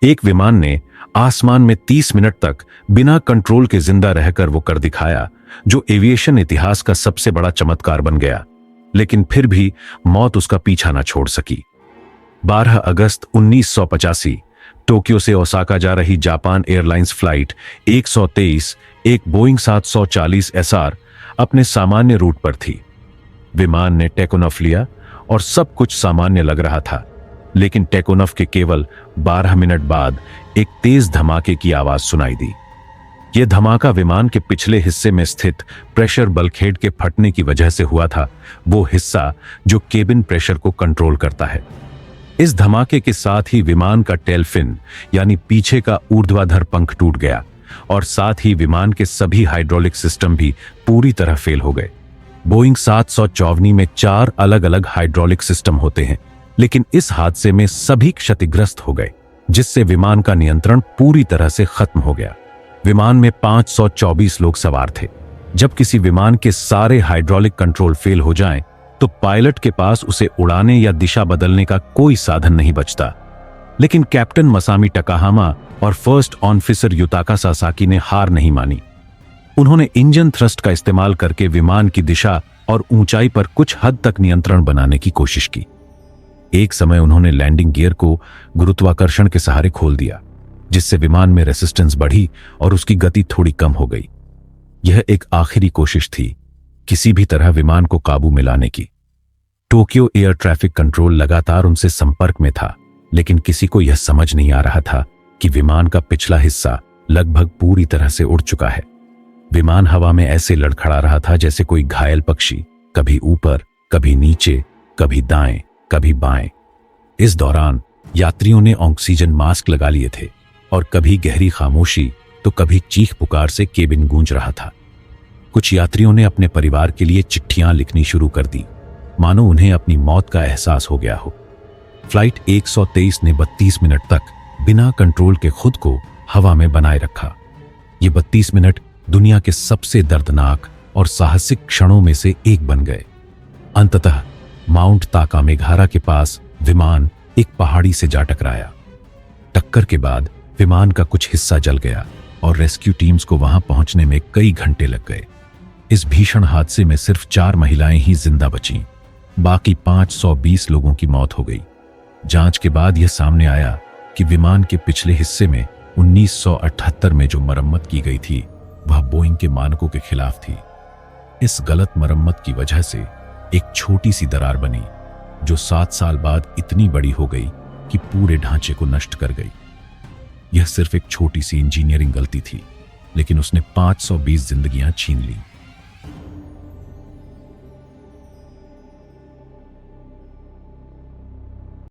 एक विमान ने आसमान में 30 मिनट तक बिना कंट्रोल के जिंदा रहकर वो कर दिखाया, जो एविएशन इतिहास का सबसे बड़ा चमत्कार बन गया। लेकिन फिर भी मौत उसका पीछा न छोड़ सकी। 12 अगस्त 1985 टोक्यो से ओसाका जा रही जापान एयरलाइंस फ्लाइट 123 एक बोइंग 740 SR अपने सामान्य रूट पर थी। विमान ने टेक ऑफ लिया और सब कुछ सामान्य लग रहा था, लेकिन टेक ऑफ के केवल 12 मिनट बाद एक तेज धमाके की आवाज सुनाई दी। यह धमाका विमान के पिछले हिस्से में स्थित प्रेशर बल्कहेड के फटने की वजह से हुआ था, वो हिस्सा जो केबिन प्रेशर को कंट्रोल करता है। इस धमाके के साथ ही विमान का टेल फिन यानी पीछे का ऊर्ध्वाधर पंख टूट गया और साथ ही विमान के सभी हाइड्रोलिक सिस्टम भी पूरी तरह फेल हो गए। बोइंग 754 में 4 अलग अलग हाइड्रोलिक सिस्टम होते हैं, लेकिन इस हादसे में सभी क्षतिग्रस्त हो गए, जिससे विमान का नियंत्रण पूरी तरह से खत्म हो गया। विमान में 524 लोग सवार थे। जब किसी विमान के सारे हाइड्रोलिक कंट्रोल फेल हो जाएं, तो पायलट के पास उसे उड़ाने या दिशा बदलने का कोई साधन नहीं बचता। लेकिन कैप्टन मसामी टकाहामा और फर्स्ट ऑफिसर युताका सासाकी ने हार नहीं मानी। उन्होंने इंजन थ्रस्ट का इस्तेमाल करके विमान की दिशा और ऊंचाई पर कुछ हद तक नियंत्रण बनाने की कोशिश की। एक समय उन्होंने लैंडिंग गियर को गुरुत्वाकर्षण के सहारे खोल दिया, जिससे विमान में रेसिस्टेंस बढ़ी और उसकी गति थोड़ी कम हो गई। यह एक आखिरी कोशिश थी, किसी भी तरह विमान को काबू में लाने की। टोक्यो एयर ट्रैफिक कंट्रोल लगातार उनसे संपर्क में था, लेकिन किसी को यह समझ नहीं आ रहा था कि विमान का पिछला हिस्सा लगभग पूरी तरह से उड़ चुका है। विमान हवा में ऐसे लड़खड़ा रहा था जैसे कोई घायल पक्षी, कभी ऊपर, कभी नीचे, कभी दाएं, कभी बाएं। इस दौरान यात्रियों ने ऑक्सीजन मास्क लगा लिए थे और कभी गहरी खामोशी तो कभी चीख पुकार से केबिन गूंज रहा था। कुछ यात्रियों ने अपने परिवार के लिए चिट्ठियां लिखनी शुरू कर दी, मानो उन्हें अपनी मौत का एहसास हो गया हो। फ्लाइट 123 ने 32 मिनट तक बिना कंट्रोल के खुद को हवा में बनाए रखा। ये 32 मिनट दुनिया के सबसे दर्दनाक और साहसिक क्षणों में से एक बन गए। अंततः माउंट ताकामेघारा के पास विमान एक पहाड़ी से जा टकराया। टक्कर के बाद विमान का कुछ हिस्सा जल गया और रेस्क्यू टीम्स को वहां पहुंचने में कई घंटे लग गए। इस भीषण हादसे में सिर्फ 4 महिलाएं ही जिंदा बचीं, बाकी 520 लोगों की मौत हो गई। जांच के बाद यह सामने आया कि विमान के पिछले हिस्से में 1978 में जो मरम्मत की गई थी, वह बोइंग के मानकों के खिलाफ थी। इस गलत मरम्मत की वजह से एक छोटी सी दरार बनी, जो 7 साल बाद इतनी बड़ी हो गई कि पूरे ढांचे को नष्ट कर गई। यह सिर्फ एक छोटी सी इंजीनियरिंग गलती थी, लेकिन उसने 520 जिंदगियां छीन ली।